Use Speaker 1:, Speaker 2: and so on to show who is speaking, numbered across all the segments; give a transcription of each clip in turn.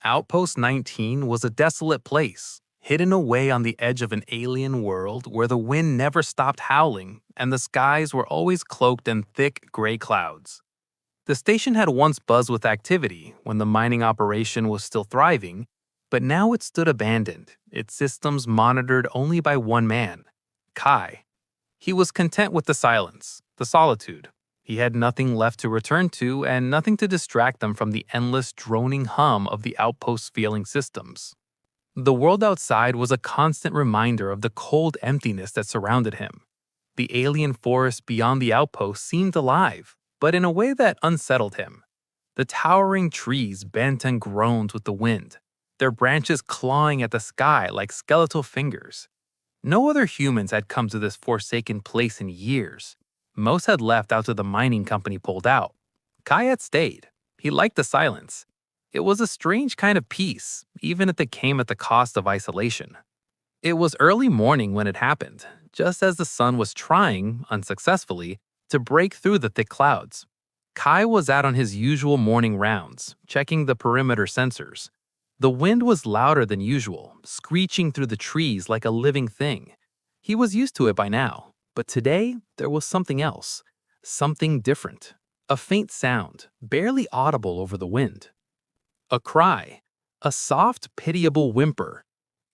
Speaker 1: Outpost 19 was a desolate place, hidden away on the edge of an alien world where the wind never stopped howling and the skies were always cloaked in thick gray clouds. The station had once buzzed with activity when the mining operation was still thriving, but now it stood abandoned, its systems monitored only by one man, Kai. He was content with the silence, the solitude. He had nothing left to return to and nothing to distract them from the endless droning hum of the outpost's failing systems. The world outside was a constant reminder of the cold emptiness that surrounded him. The alien forest beyond the outpost seemed alive, but in a way that unsettled him. The towering trees bent and groaned with the wind, their branches clawing at the sky like skeletal fingers. No other humans had come to this forsaken place in years. Most had left after the mining company pulled out. Kai had stayed. He liked the silence. It was a strange kind of peace, even if it came at the cost of isolation. It was early morning when it happened, just as the sun was trying, unsuccessfully, to break through the thick clouds. Kai was out on his usual morning rounds, checking the perimeter sensors. The wind was louder than usual, screeching through the trees like a living thing. He was used to it by now. But today, there was something else, something different. A faint sound, barely audible over the wind. A cry, a soft, pitiable whimper.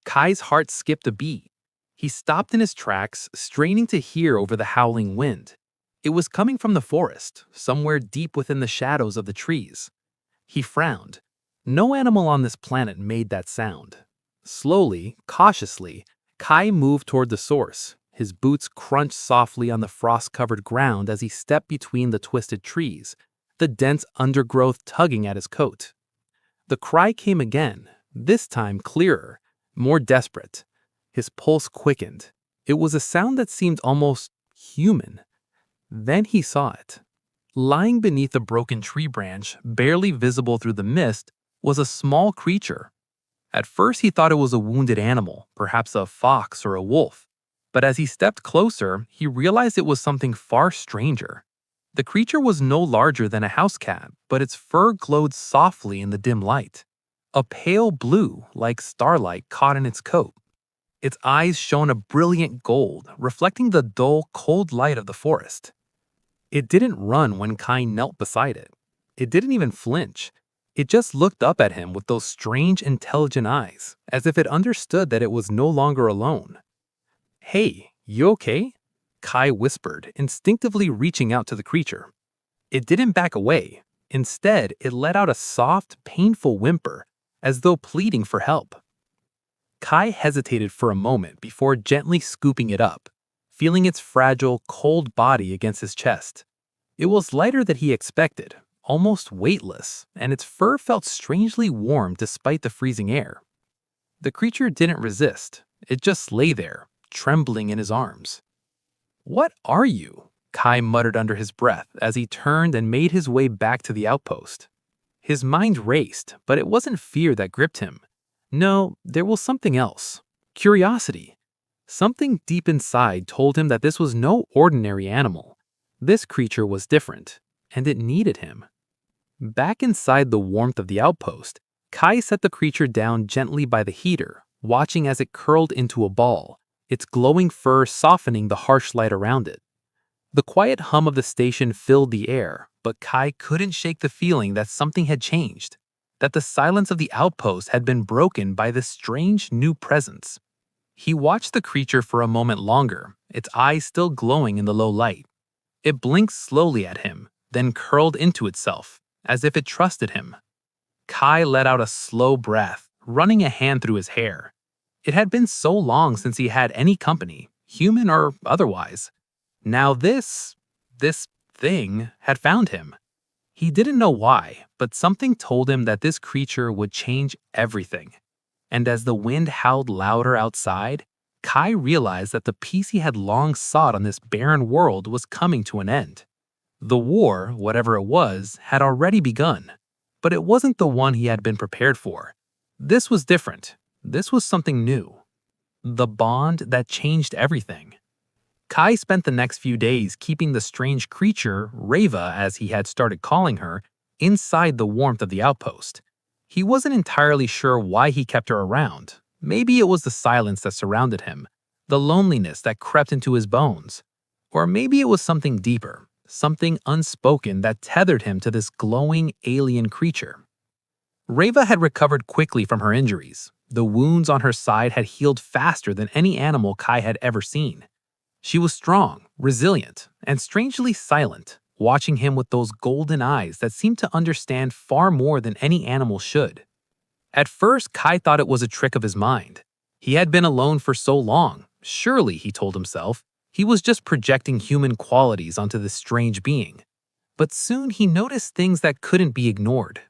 Speaker 1: Kai's heart skipped a beat. He stopped in his tracks, straining to hear over the howling wind. It was coming from the forest, somewhere deep within the shadows of the trees. He frowned. No animal on this planet made that sound. Slowly, cautiously, Kai moved toward the source. His boots crunched softly on the frost-covered ground as he stepped between the twisted trees, the dense undergrowth tugging at his coat. The cry came again, this time clearer, more desperate. His pulse quickened. It was a sound that seemed almost human. Then he saw it. Lying beneath a broken tree branch, barely visible through the mist, was a small creature. At first he thought it was a wounded animal, perhaps a fox or a wolf. But as he stepped closer, he realized it was something far stranger. The creature was no larger than a house cat, but its fur glowed softly in the dim light. A pale blue, like starlight, caught in its coat. Its eyes shone a brilliant gold, reflecting the dull, cold light of the forest. It didn't run when Kai knelt beside it. It didn't even flinch. It just looked up at him with those strange, intelligent eyes, as if it understood that it was no longer alone. "Hey, you okay?" Kai whispered, instinctively reaching out to the creature. It didn't back away. Instead, it let out a soft, painful whimper, as though pleading for help. Kai hesitated for a moment before gently scooping it up, feeling its fragile, cold body against his chest. It was lighter than he expected, almost weightless, and its fur felt strangely warm despite the freezing air. The creature didn't resist. It just lay there, trembling in his arms. "What are you?" Kai muttered under his breath as he turned and made his way back to the outpost. His mind raced, but it wasn't fear that gripped him. No, there was something else. Curiosity. Something deep inside told him that this was no ordinary animal. This creature was different, and it needed him. Back inside the warmth of the outpost, Kai set the creature down gently by the heater, watching as it curled into a ball, its glowing fur softening the harsh light around it. The quiet hum of the station filled the air, but Kai couldn't shake the feeling that something had changed, that the silence of the outpost had been broken by this strange new presence. He watched the creature for a moment longer, its eyes still glowing in the low light. It blinked slowly at him, then curled into itself, as if it trusted him. Kai let out a slow breath, running a hand through his hair. It had been so long since he had any company, human or otherwise. Now this thing had found him. He didn't know why, but something told him that this creature would change everything. And as the wind howled louder outside, Kai realized that the peace he had long sought on this barren world was coming to an end. The war, whatever it was, had already begun, but it wasn't the one he had been prepared for. This was different. This was something new. The bond that changed everything. Kai spent the next few days keeping the strange creature, Reva as he had started calling her, inside the warmth of the outpost. He wasn't entirely sure why he kept her around. Maybe it was the silence that surrounded him, the loneliness that crept into his bones. Or maybe it was something deeper, something unspoken that tethered him to this glowing alien creature. Reva had recovered quickly from her injuries. The wounds on her side had healed faster than any animal Kai had ever seen. She was strong, resilient, and strangely silent, watching him with those golden eyes that seemed to understand far more than any animal should. At first, Kai thought it was a trick of his mind. He had been alone for so long. Surely, he told himself, he was just projecting human qualities onto this strange being. But soon he noticed things that couldn't be ignored.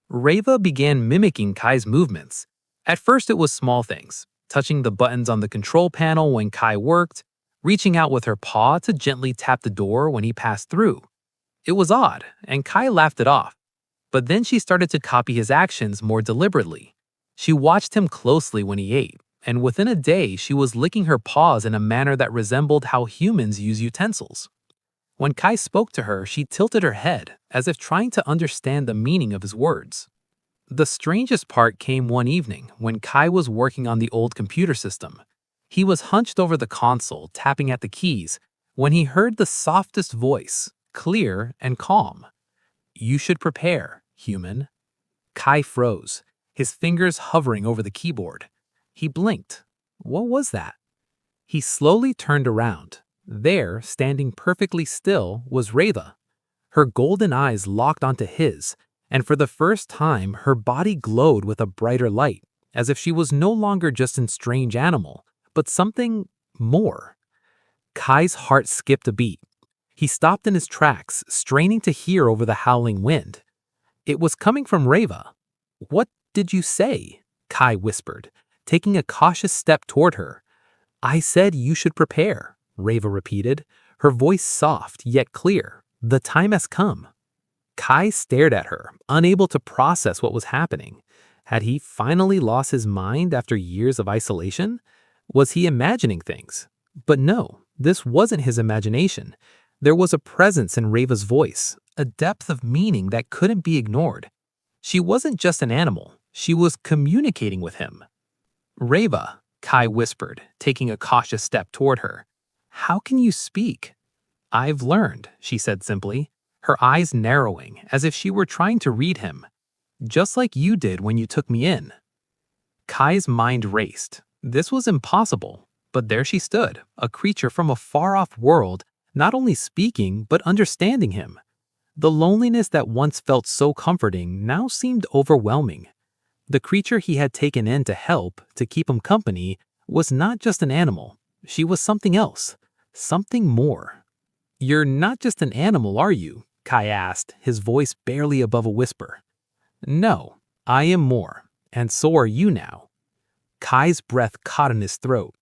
Speaker 1: Reva began mimicking Kai's movements. At first it was small things, touching the buttons on the control panel when Kai worked, reaching out with her paw to gently tap the door when he passed through. It was odd, and Kai laughed it off. But then she started to copy his actions more deliberately. She watched him closely when he ate, and within a day she was licking her paws in a manner that resembled how humans use utensils. When Kai spoke to her, she tilted her head, as if trying to understand the meaning of his words. The strangest part came one evening when Kai was working on the old computer system. He was hunched over the console, tapping at the keys, when he heard the softest voice, clear and calm. "You should prepare, human." Kai froze, his fingers hovering over the keyboard. He blinked. What was that? He slowly turned around. There, standing perfectly still, was Reva. Her golden eyes locked onto his, and for the first time her body glowed with a brighter light, as if she was no longer just a strange animal, but something more. Kai's heart skipped a beat. He stopped in his tracks, straining to hear over the howling wind. It was coming from Reva. "What did you say?" Kai whispered, taking a cautious step toward her. "I said you should prepare," Reva repeated, her voice soft yet clear. "The time has come." Kai stared at her, unable to process what was happening. Had he finally lost his mind after years of isolation? Was he imagining things? But no, this wasn't his imagination. There was a presence in Reva's voice, a depth of meaning that couldn't be ignored. She wasn't just an animal, she was communicating with him. "Reva," Kai whispered, taking a cautious step toward her. "How can you speak?" "I've learned," she said simply, her eyes narrowing as if she were trying to read him. "Just like you did when you took me in." Kai's mind raced. This was impossible, but there she stood, a creature from a far-off world, not only speaking but understanding him. The loneliness that once felt so comforting now seemed overwhelming. The creature he had taken in to help, to keep him company, was not just an animal. She was something else, something more. "You're not just an animal, are you?" Kai asked, his voice barely above a whisper. "No, I am more, and so are you now." Kai's breath caught in his throat.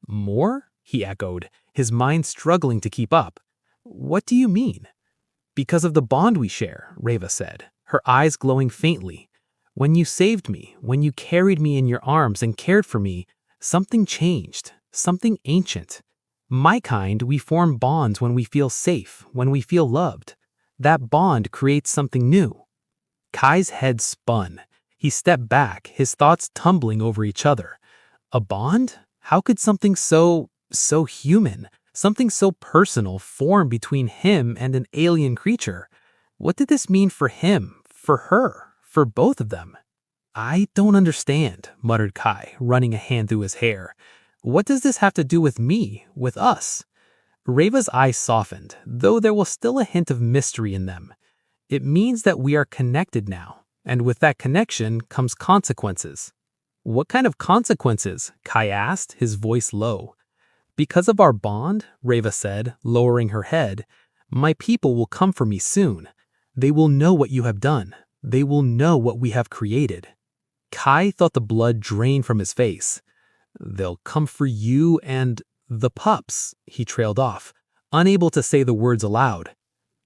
Speaker 1: "More?" he echoed, his mind struggling to keep up. "What do you mean?" "Because of the bond we share," Reva said, her eyes glowing faintly. "When you saved me, when you carried me in your arms and cared for me, something changed, something ancient. My kind, we form bonds when we feel safe, when we feel loved. That bond creates something new." Kai's head spun. He stepped back, his thoughts tumbling over each other. A bond? How could something so human, something so personal form between him and an alien creature? What did this mean for him, for her, for both of them? "I don't understand," muttered Kai, running a hand through his hair. "What does this have to do with me, with us?" Reva's eyes softened, though there was still a hint of mystery in them. "It means that we are connected now, and with that connection comes consequences." "What kind of consequences?" Kai asked, his voice low. "Because of our bond," Reva said, lowering her head, "my people will come for me soon. They will know what you have done. They will know what we have created." Kai felt the blood drain from his face. "They'll come for you and the pups," he trailed off, unable to say the words aloud.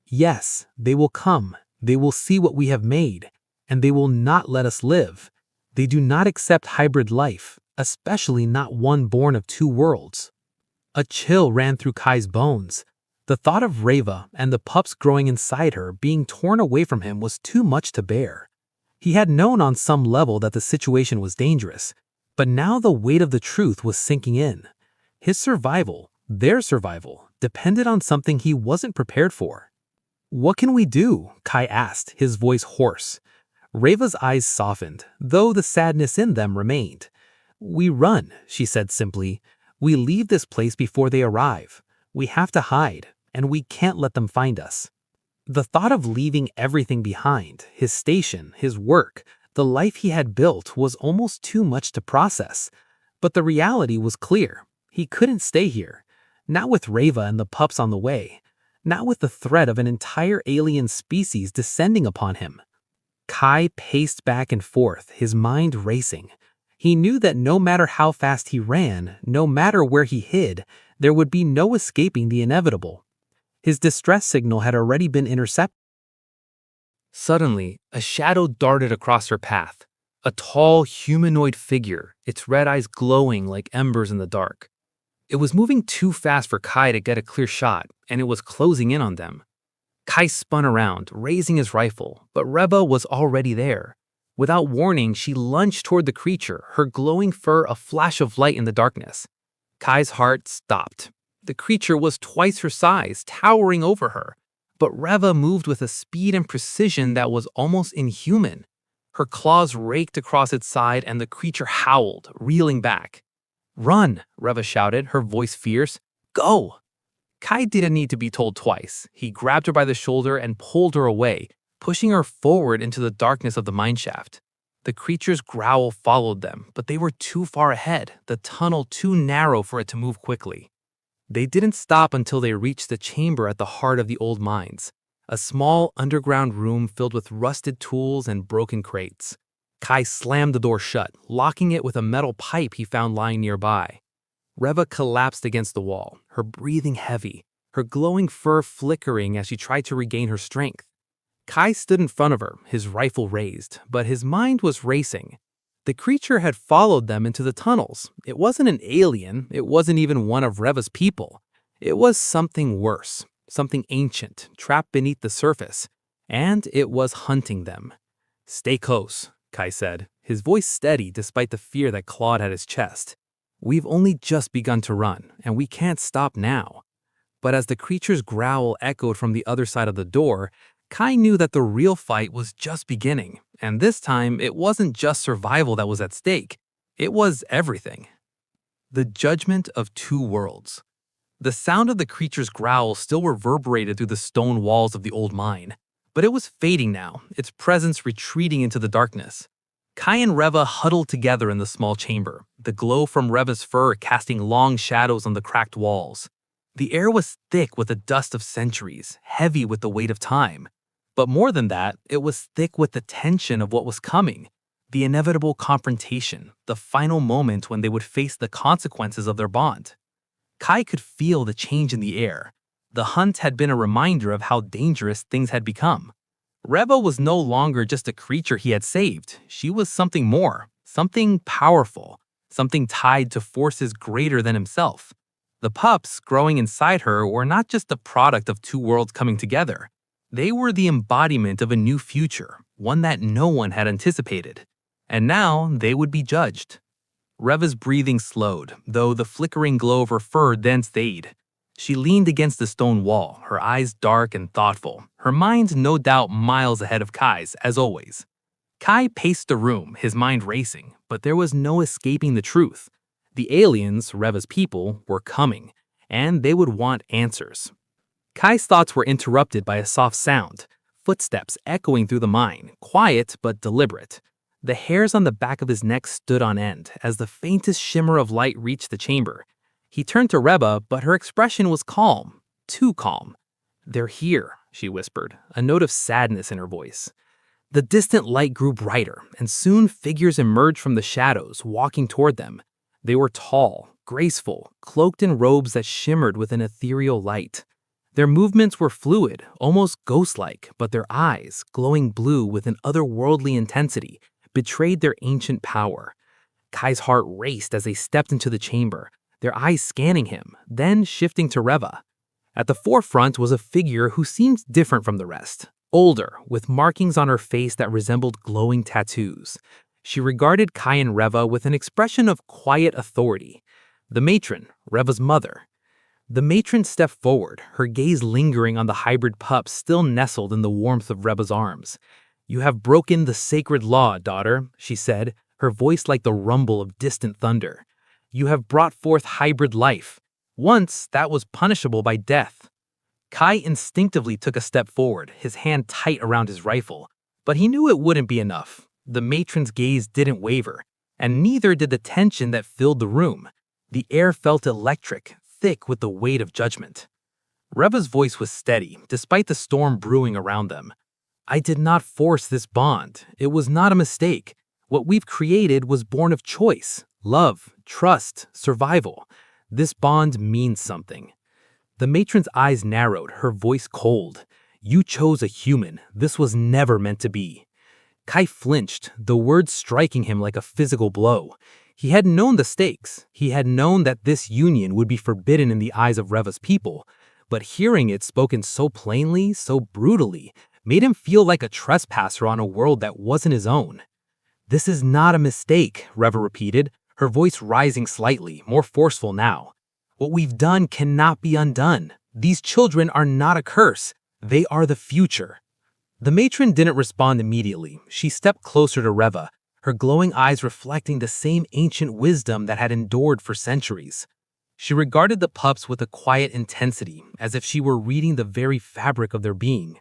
Speaker 1: "Yes, they will come. They will see what we have made, and they will not let us live. They do not accept hybrid life, especially not one born of two worlds." A chill ran through Kai's bones. The thought of Reva and the pups growing inside her being torn away from him was too much to bear.
Speaker 2: He had known on some level that the situation was dangerous, but now the weight of the truth was sinking in. His survival, their survival, depended on something he wasn't prepared for. "What can we do?" Kai asked, his voice hoarse. Reva's eyes softened, though the sadness in them remained. "We run," she said simply. "We leave this place before they arrive. We have to hide, and we can't let them find us." The thought of leaving everything behind, his station, his work, the life he had built, was almost too much to process. But the reality was clear. He couldn't stay here. Not with Reva and the pups on the way. Not with the threat of an entire alien species descending upon him. Kai paced back and forth, his mind racing. He knew that no matter how fast he ran, no matter where he hid, there would be no escaping the inevitable. His distress signal had already been intercepted. Suddenly, a shadow darted across her path. A tall, humanoid figure, its red eyes glowing like embers in the dark. It was moving too fast for Kai to get a clear shot, and it was closing in on them. Kai spun around, raising his rifle, but Reva was already there. Without warning, she lunged toward the creature, her glowing fur a flash of light in the darkness. Kai's heart stopped. The creature was twice her size, towering over her. But Reva moved with a speed and precision that was almost inhuman. Her claws raked across its side and the creature howled, reeling back. "Run!" Reva shouted, her voice fierce. "Go!" Kai didn't need to be told twice. He grabbed her by the shoulder and pulled her away, pushing her forward into the darkness of the mineshaft. The creature's growl followed them, but they were too far ahead, the tunnel too narrow for it to move quickly. They didn't stop until they reached the chamber at the heart of the old mines, a small underground room filled with rusted tools and broken crates. Kai slammed the door shut, locking it with a metal pipe he found lying nearby. Reva collapsed against the wall, her breathing heavy, her glowing fur flickering as she tried to regain her strength. Kai stood in front of her, his rifle raised, but his mind was racing. The creature had followed them into the tunnels. It wasn't an alien, it wasn't even one of Reva's people. It was something worse, something ancient, trapped beneath the surface, and it was hunting them. "Stay close," Kai said, his voice steady despite the fear that clawed at his chest. "We've only just begun to run, and we can't stop now." But as the creature's growl echoed from the other side of the door, Kai knew that the real fight was just beginning, and this time it wasn't just survival that was at stake. It was everything. The judgment of two worlds. The sound of the creature's growl still reverberated through the stone walls of the old mine, but it was fading now, its presence retreating into the darkness. Kai and Reva huddled together in the small chamber, the glow from Reva's fur casting long shadows on the cracked walls. The air was thick with the dust of centuries, heavy with the weight of time. But more than that, it was thick with the tension of what was coming, the inevitable confrontation, the final moment when they would face the consequences of their bond. Kai could feel the change in the air. The hunt had been a reminder of how dangerous things had become. Reva was no longer just a creature he had saved. She was something more, something powerful, something tied to forces greater than himself. The pups growing inside her were not just the product of two worlds coming together. They were the embodiment of a new future, one that no one had anticipated. And now they would be judged. Reva's breathing slowed, though the flickering glow of her fur then stayed. She leaned against the stone wall, her eyes dark and thoughtful, her mind no doubt miles ahead of Kai's, as always. Kai paced the room, his mind racing, but there was no escaping the truth. The aliens, Reva's people, were coming, and they would want answers. Kai's thoughts were interrupted by a soft sound, footsteps echoing through the mine, quiet but deliberate. The hairs on the back of his neck stood on end as the faintest shimmer of light reached the chamber. He turned to Reva, but her expression was calm, too calm. "They're here," she whispered, a note of sadness in her voice. The distant light grew brighter, and soon figures emerged from the shadows, walking toward them. They were tall, graceful, cloaked in robes that shimmered with an ethereal light. Their movements were fluid, almost ghost-like, but their eyes, glowing blue with an otherworldly intensity, betrayed their ancient power. Kai's heart raced as they stepped into the chamber, their eyes scanning him, then shifting to Reva. At the forefront was a figure who seemed different from the rest, older, with markings on her face that resembled glowing tattoos. She regarded Kai and Reva with an expression of quiet authority. The matron, Reva's mother. The matron stepped forward, her gaze lingering on the hybrid pups still nestled in the warmth of Reva's arms. "You have broken the sacred law, daughter," she said, her voice like the rumble of distant thunder. "You have brought forth hybrid life. Once, that was punishable by death." Kai instinctively took a step forward, his hand tight around his rifle. But he knew it wouldn't be enough. The matron's gaze didn't waver, and neither did the tension that filled the room. The air felt electric, thick with the weight of judgment. Reva's voice was steady, despite the storm brewing around them. "I did not force this bond. It was not a mistake. What we've created was born of choice, love, trust, survival. This bond means something." The matron's eyes narrowed, her voice cold. "You chose a human. This was never meant to be." Kai flinched, the words striking him like a physical blow. He had known the stakes. He had known that this union would be forbidden in the eyes of Reva's people. But hearing it spoken so plainly, so brutally, made him feel like a trespasser on a world that wasn't his own. "This is not a mistake," Reva repeated, her voice rising slightly, more forceful now. "What we've done cannot be undone. These children are not a curse. They are the future." The matron didn't respond immediately. She stepped closer to Reva, her glowing eyes reflecting the same ancient wisdom that had endured for centuries. She regarded the pups with a quiet intensity, as if she were reading the very fabric of their being.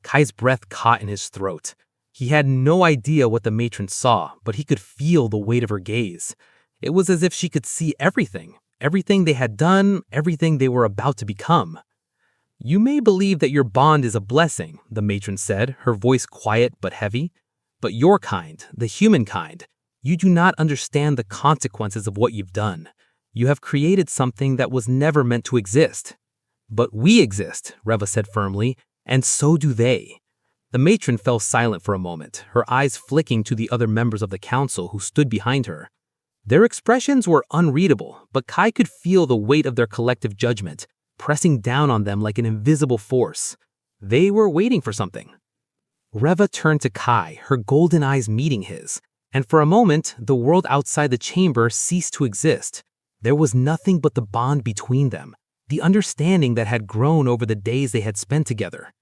Speaker 2: Kai's breath caught in his throat. He had no idea what the matron saw, but he could feel the weight of her gaze. It was as if she could see everything they had done, everything they were about to become. "You may believe that your bond is a blessing," the matron said, her voice quiet but heavy. "But your kind, the humankind, you do not understand the consequences of what you've done. You have created something that was never meant to exist." "But we exist," Reva said firmly, "and so do they." The matron fell silent for a moment, her eyes flicking to the other members of the council who stood behind her. Their expressions were unreadable, but Kai could feel the weight of their collective judgment, pressing down on them like an invisible force. They were waiting for something. Reva turned to Kai, her golden eyes meeting his, and for a moment, the world outside the chamber ceased to exist. There was nothing but the bond between them, the understanding that had grown over the days they had spent together.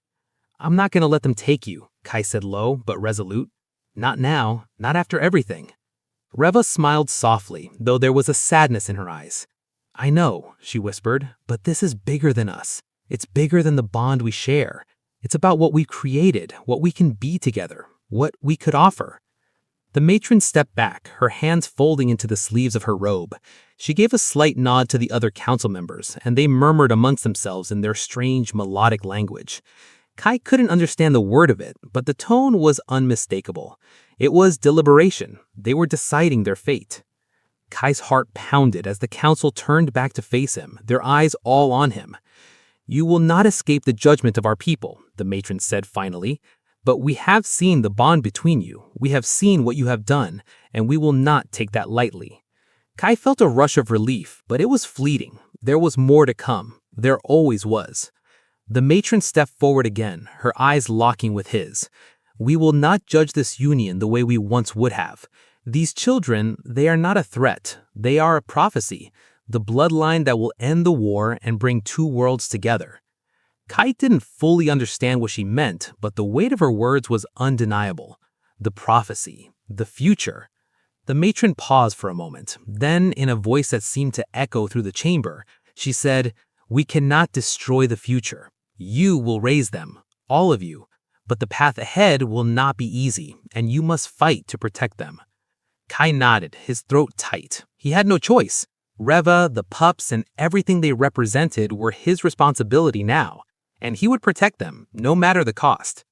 Speaker 2: "I'm not going to let them take you," Kai said low but resolute. "Not now, not after everything." Reva smiled softly, though there was a sadness in her eyes. "I know," she whispered, "but this is bigger than us. It's bigger than the bond we share. It's about what we've created, what we can be together, what we could offer." The matron stepped back, her hands folding into the sleeves of her robe. She gave a slight nod to the other council members, and they murmured amongst themselves in their strange melodic language. Kai couldn't understand the word of it, but the tone was unmistakable. It was deliberation. They were deciding their fate. Kai's heart pounded as the council turned back to face him, their eyes all on him. "You will not escape the judgment of our people," the matron said finally. "But we have seen the bond between you. We have seen what you have done, and we will not take that lightly." Kai felt a rush of relief, but it was fleeting. There was more to come. There always was. The matron stepped forward again, her eyes locking with his. "We will not judge this union the way we once would have. These children, they are not a threat. They are a prophecy, the bloodline that will end the war and bring two worlds together." Kai didn't fully understand what she meant, but the weight of her words was undeniable. The prophecy, the future. The matron paused for a moment. Then, in a voice that seemed to echo through the chamber, she said, "We cannot destroy the future. You will raise them, all of you. But the path ahead will not be easy, and you must fight to protect them." Kai nodded, his throat tight. He had no choice. Reva, the pups, and everything they represented were his responsibility now, and he would protect them, no matter the cost.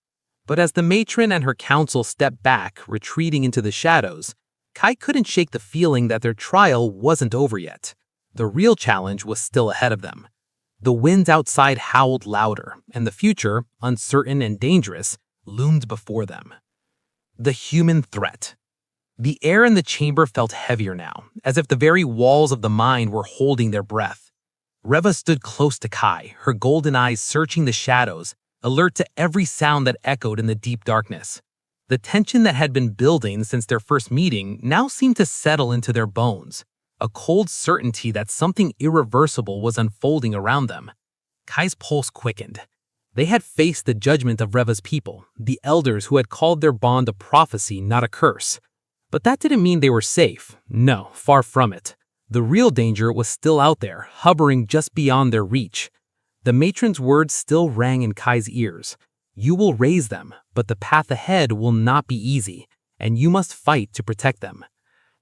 Speaker 2: But as the matron and her council stepped back, retreating into the shadows, Kai couldn't shake the feeling that their trial wasn't over yet. The real challenge was still ahead of them. The winds outside howled louder, and the future, uncertain and dangerous, loomed before them. The human threat. The air in the chamber felt heavier now, as if the very walls of the mind were holding their breath. Reva stood close to Kai, her golden eyes searching the shadows, alert to every sound that echoed in the deep darkness. The tension that had been building since their first meeting now seemed to settle into their bones, a cold certainty that something irreversible was unfolding around them. Kai's pulse quickened. They had faced the judgment of Reva's people, the elders who had called their bond a prophecy, not a curse. But that didn't mean they were safe. No, far from it. The real danger was still out there, hovering just beyond their reach. The matron's words still rang in Kai's ears. You will raise them, but the path ahead will not be easy, and you must fight to protect them.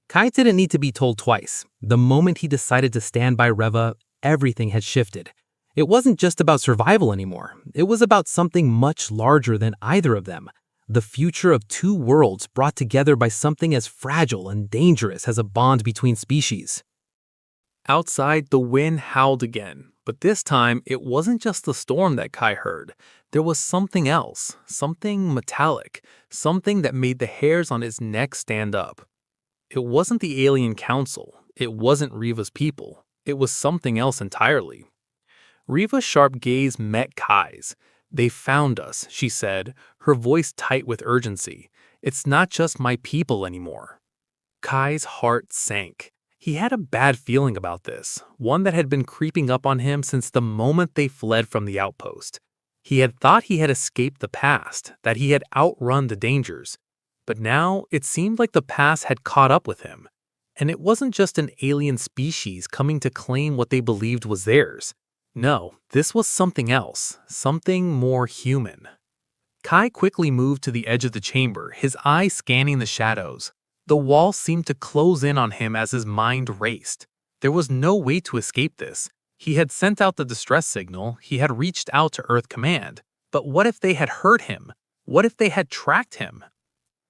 Speaker 2: Kai didn't need to be told twice. The moment he decided to stand by Reva, everything had shifted. It wasn't just about survival anymore. It was about something much larger than either of them. The future of two worlds brought together by something as fragile and dangerous as a bond between species.
Speaker 1: Outside, the wind howled again, but this time it wasn't just the storm that Kai heard. There was something else, something metallic, something that made the hairs on his neck stand up. It wasn't the alien council. It wasn't Reva's people. It was something else entirely. Reva's sharp gaze met Kai's. They found us, she said, her voice tight with urgency. It's not just my people anymore. Kai's heart sank. He had a bad feeling about this, one that had been creeping up on him since the moment they fled from the outpost. He had thought he had escaped the past, that he had outrun the dangers. But now it seemed like the past had caught up with him. And it wasn't just an alien species coming to claim what they believed was theirs. No, this was something else, something more human. Kai quickly moved to the edge of the chamber, his eyes scanning the shadows. The wall seemed to close in on him as his mind raced. There was no way to escape this. He had sent out the distress signal, he had reached out to Earth Command. But what if they had heard him? What if they had tracked him?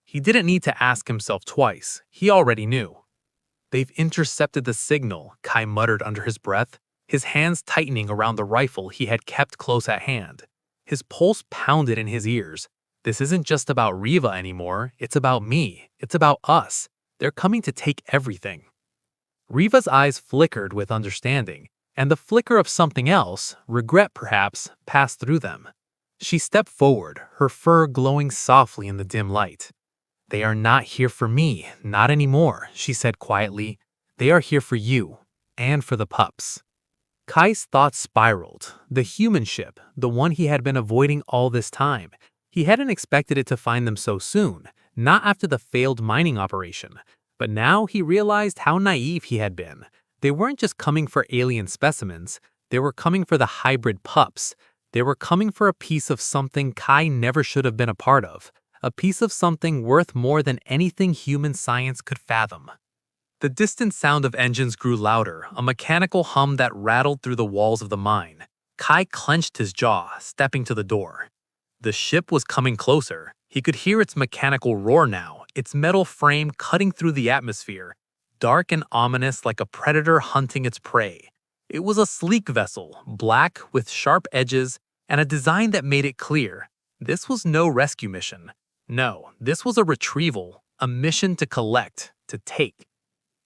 Speaker 1: He didn't need to ask himself twice. He already knew. They've intercepted the signal, Kai muttered under his breath, his hands tightening around the rifle he had kept close at hand. His pulse pounded in his ears. This isn't just about Reva anymore. It's about me. It's about us. They're coming to take everything. Reva's eyes flickered with understanding, and the flicker of something else, regret perhaps, passed through them. She stepped forward, her fur glowing softly in the dim light. They are not here for me, not anymore, she said quietly. They are here for you, and for the pups. Kai's thoughts spiraled. The human ship, the one he had been avoiding all this time. He hadn't expected it to find them so soon, not after the failed mining operation. But now he realized how naive he had been. They weren't just coming for alien specimens. They were coming for the hybrid pups. They were coming for a piece of something Kai never should have been a part of. A piece of something worth more than anything human science could fathom. The distant sound of engines grew louder, a mechanical hum that rattled through the walls of the mine. Kai clenched his jaw, stepping to the door. The ship was coming closer. He could hear its mechanical roar now, its metal frame cutting through the atmosphere, dark and ominous like a predator hunting its prey. It was a sleek vessel, black with sharp edges, and a design that made it clear. This was no rescue mission. No, this was a retrieval, a mission to collect, to take.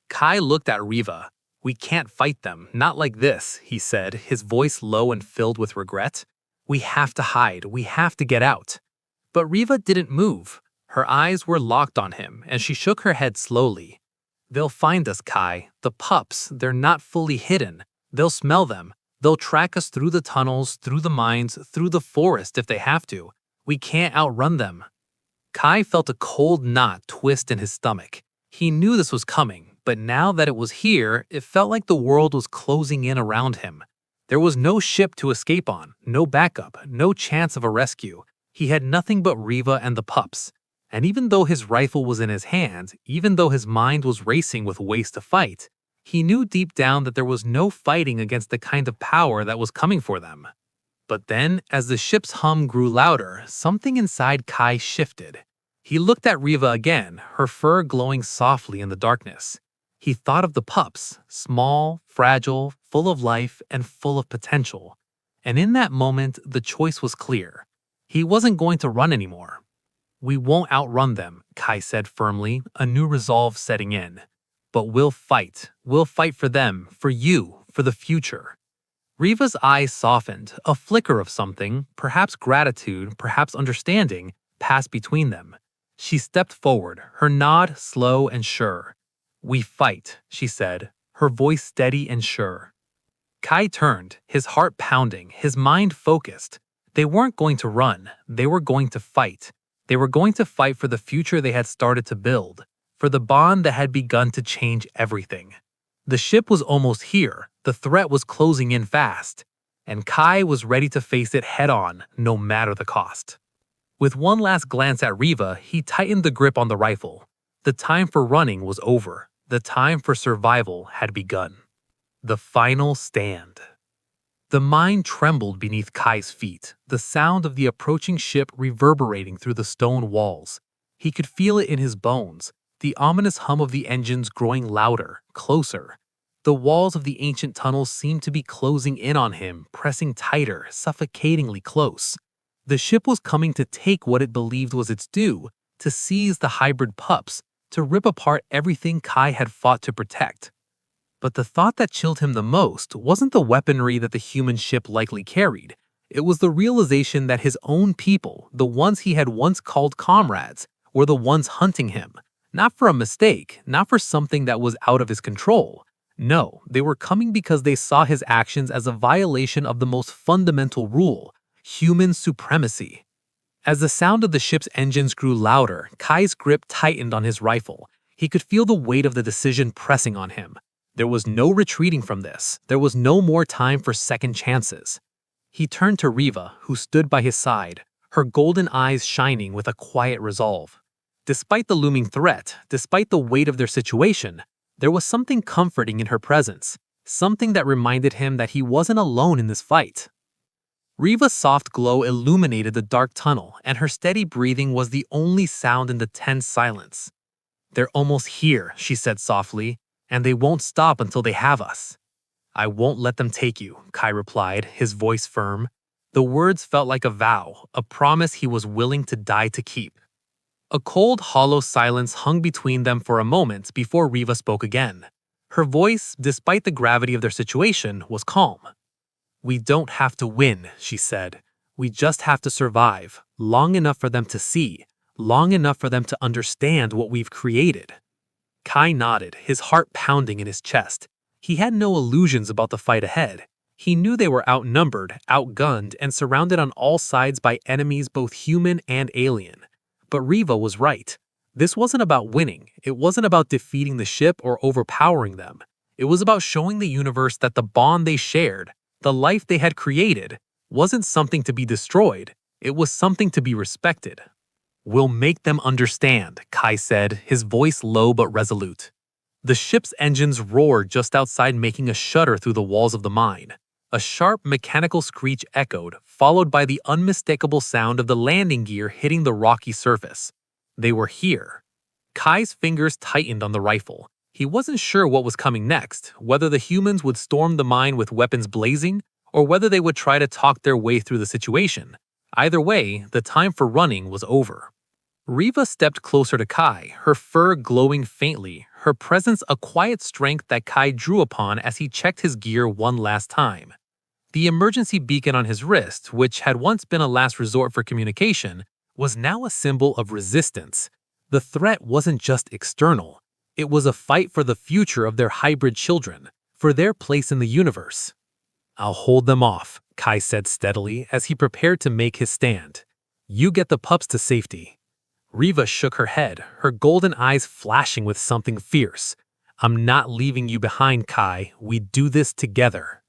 Speaker 1: Kai looked at Reva. We can't fight them, not like this, he said, his voice low and filled with regret. We have to hide, we have to get out. But Reva didn't move. Her eyes were locked on him, and she shook her head slowly. They'll find us, Kai. The pups, they're not fully hidden. They'll smell them. They'll track us through the tunnels, through the mines, through the forest if they have to. We can't outrun them. Kai felt a cold knot twist in his stomach. He knew this was coming, but now that it was here, it felt like the world was closing in around him. There was no ship to escape on, no backup, no chance of a rescue. He had nothing but Reva and the pups. And even though his rifle was in his hand, even though his mind was racing with ways to fight, he knew deep down that there was no fighting against the kind of power that was coming for them. But then, as the ship's hum grew louder, something inside Kai shifted. He looked at Reva again, her fur glowing softly in the darkness. He thought of the pups, small, fragile, full of life, and full of potential. And in that moment, the choice was clear. He wasn't going to run anymore. We won't outrun them, Kai said firmly, a new resolve setting in. But we'll fight. We'll fight for them, for you, for the future. Riva's eyes softened. A flicker of something, perhaps gratitude, perhaps understanding, passed between them. She stepped forward, her nod slow and sure. "We fight," she said, her voice steady and sure. Kai turned, his heart pounding, his mind focused. They weren't going to run, they were going to fight. They were going to fight for the future they had started to build, for the bond that had begun to change everything. The ship was almost here, the threat was closing in fast, and Kai was ready to face it head on, no matter the cost. With one last glance at Riva, he tightened the grip on the rifle. The time for running was over. The time for survival had begun. The final stand. The mine trembled beneath Kai's feet, the sound of the approaching ship reverberating through the stone walls. He could feel it in his bones, the ominous hum of the engines growing louder, closer. The walls of the ancient tunnels seemed to be closing in on him, pressing tighter, suffocatingly close. The ship was coming to take what it believed was its due, to seize the hybrid pups, to rip apart everything Kai had fought to protect. But the thought that chilled him the most wasn't the weaponry that the human ship likely carried. It was the realization that his own people, the ones he had once called comrades, were the ones hunting him. Not for a mistake, not for something that was out of his control. No, they were coming because they saw his actions as a violation of the most fundamental rule: human supremacy. As the sound of the ship's engines grew louder, Kai's grip tightened on his rifle. He could feel the weight of the decision pressing on him. There was no retreating from this. There was no more time for second chances. He turned to Riva, who stood by his side, her golden eyes shining with a quiet resolve. Despite the looming threat, despite the weight of their situation, there was something comforting in her presence, something that reminded him that he wasn't alone in this fight. Riva's soft glow illuminated the dark tunnel, and her steady breathing was the only sound in the tense silence. "They're almost here," she said softly, "and they won't stop until they have us." "I won't let them take you," Kai replied, his voice firm. The words felt like a vow, a promise he was willing to die to keep. A cold, hollow silence hung between them for a moment before Riva spoke again. Her voice, despite the gravity of their situation, was calm. "We don't have to win," she said. "We just have to survive, long enough for them to see, long enough for them to understand what we've created." Kai nodded, his heart pounding in his chest. He had no illusions about the fight ahead. He knew they were outnumbered, outgunned, and surrounded on all sides by enemies both human and alien. But Riva was right. This wasn't about winning. It wasn't about defeating the ship or overpowering them. It was about showing the universe that the bond they shared, the life they had created, wasn't something to be destroyed. It was something to be respected. "We'll make them understand," Kai said, his voice low but resolute. The ship's engines roared just outside, making a shudder through the walls of the mine. A sharp mechanical screech echoed, followed by the unmistakable sound of the landing gear hitting the rocky surface. They were here. Kai's fingers tightened on the rifle. He wasn't sure what was coming next, whether the humans would storm the mine with weapons blazing, or whether they would try to talk their way through the situation. Either way, the time for running was over. Riva stepped closer to Kai, her fur glowing faintly, her presence a quiet strength that Kai drew upon as he checked his gear one last time. The emergency beacon on his wrist, which had once been a last resort for communication, was now a symbol of resistance. The threat wasn't just external. It was a fight for the future of their hybrid children, for their place in the universe. "I'll hold them off," Kai said steadily as he prepared to make his stand. "You get the pups to safety." Riva shook her head, her golden eyes flashing with something fierce. "I'm not leaving you behind, Kai. We do this together."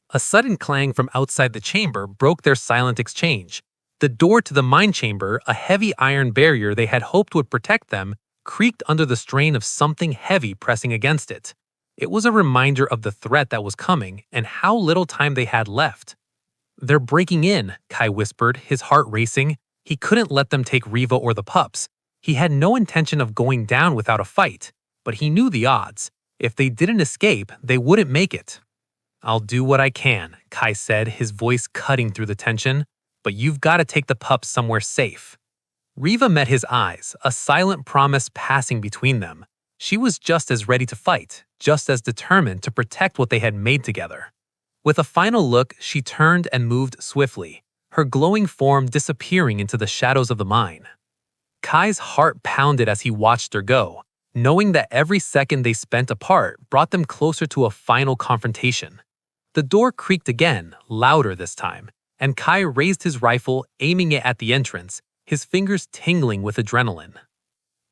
Speaker 1: A sudden clang from outside the chamber broke their silent exchange. The door to the mine chamber, a heavy iron barrier they had hoped would protect them, creaked under the strain of something heavy pressing against it. It was a reminder of the threat that was coming and how little time they had left. "They're breaking in," Kai whispered, his heart racing. He couldn't let them take Riva or the pups. He had no intention of going down without a fight, but he knew the odds. If they didn't escape, they wouldn't make it. "I'll do what I can," Kai said, his voice cutting through the tension. "But you've got to take the pups somewhere safe." Riva met his eyes, a silent promise passing between them. She was just as ready to fight, just as determined to protect what they had made together. With a final look, she turned and moved swiftly, her glowing form disappearing into the shadows of the mine. Kai's heart pounded as he watched her go, knowing that every second they spent apart brought them closer to a final confrontation. The door creaked again, louder this time, and Kai raised his rifle, aiming it at the entrance, his fingers tingling with adrenaline.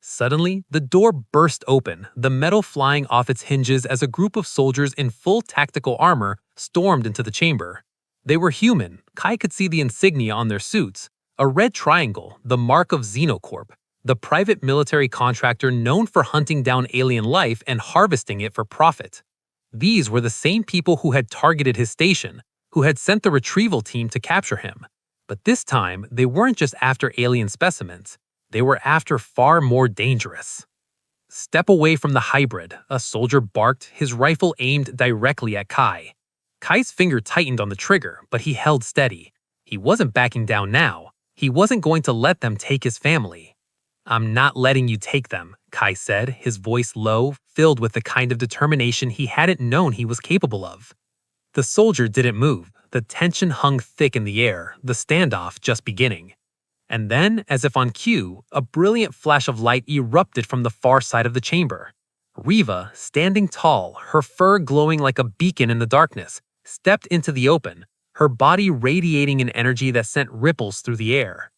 Speaker 1: Suddenly, the door burst open, the metal flying off its hinges as a group of soldiers in full tactical armor stormed into the chamber. They were human. Kai could see the insignia on their suits, a red triangle, the mark of Xenocorp, the private military contractor known for hunting down alien life and harvesting it for profit. These were the same people who had targeted his station, who had sent the retrieval team to capture him. But this time, they weren't just after alien specimens. They were after far more dangerous. "Step away from the hybrid," a soldier barked, his rifle aimed directly at Kai. Kai's finger tightened on the trigger, but he held steady. He wasn't backing down now. He wasn't going to let them take his family. "I'm not letting you take them," Kai said, his voice low, filled with the kind of determination he hadn't known he was capable of. The soldier didn't move. The tension hung thick in the air, the standoff just beginning. And then, as if on cue, a brilliant flash of light erupted from the far side of the chamber. Riva, standing tall, her fur glowing like a beacon in the darkness, stepped into the open, her body radiating an energy that sent ripples through the air.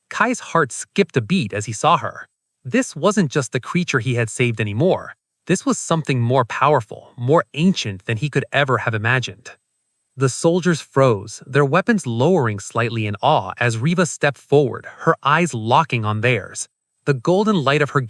Speaker 1: Kai's heart skipped a beat as he saw her. This wasn't just the creature he had saved anymore. This was something more powerful, more ancient than he could ever have imagined. The soldiers froze, their weapons lowering slightly in awe as Riva stepped forward, her eyes locking on theirs. The golden light of her gaze